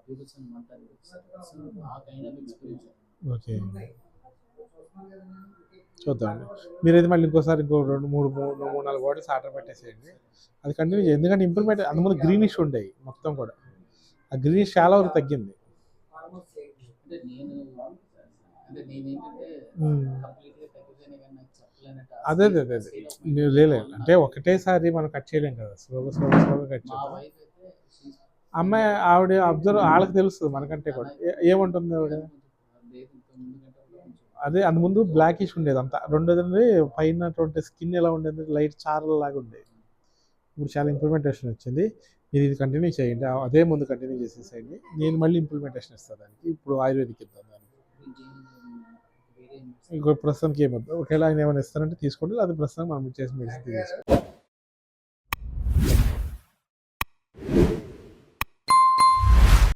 Peoples అంటారు. So ఆ kind of experience. Okay. చూద్దామండి. మీరైతే మళ్ళీ ఇంకోసారి ఇంకో 4 బాటిల్స్ ఆర్డర్ పెట్టేసేయండి. అది కంటిన్యూ చేయండి. ఎందుకంటే ఇంప్రూవ్‌మెంట్ అంతకుముందు గ్రీనిష్ ఉండేవి మొత్తం కూడా. ఆ గ్రీనిష్ చాలా వరకు తగ్గింది. అంటే నేనేంటంటే హ్మ్. కంప్లీట్‌గా తగ్గిపోయినా గానీ నాకు చెప్పలేనంత అదే. లేదు. అంటే ఒకటేసారి మనం కట్ చేయలేం కదా! స్లోగా కట్ మా చేద్దాం. వైఫ్ అయితే అమ్మాయి ఆవిడ అబ్జర్వ్ ఆళ్ళకి తెలుస్తది మనకంటే కూడా. ఏమంటుంది ఆవిడ? లేదు ఇంతకు ముందు కంటే కూడా కొంచెం అదే అంతకుముందు బ్లాకిష్ ఉండేదంతా. రెండోదండి పైనటువంటి స్కిన్ ఎలా ఉండేది లైట్ చారల్లాగా ఉండేది. ఇప్పుడు చాలా ఇంప్లిమెంటేషన్ వచ్చింది. మీరు ఇది కంటిన్యూ చేయండి. అదే ముందు కంటిన్యూ చేసేసేయండి. నేను మళ్ళీ ఇంప్లిమెంటేషన్ ఇస్తాను దానికి. ఇప్పుడు ఆయుర్వేదిక్ ఇద్దాం దానికి. వేరే ఇంకో ప్రస్తుతానికి ఏమొద్దు. ఒకవేళ ఆయన ఏమైనా ఇస్తారంటే తీసుకోండి. లేకపోతే ప్రస్తుతానికి మనం చేసిన మెడిసిన్ తీసేసుకోండి.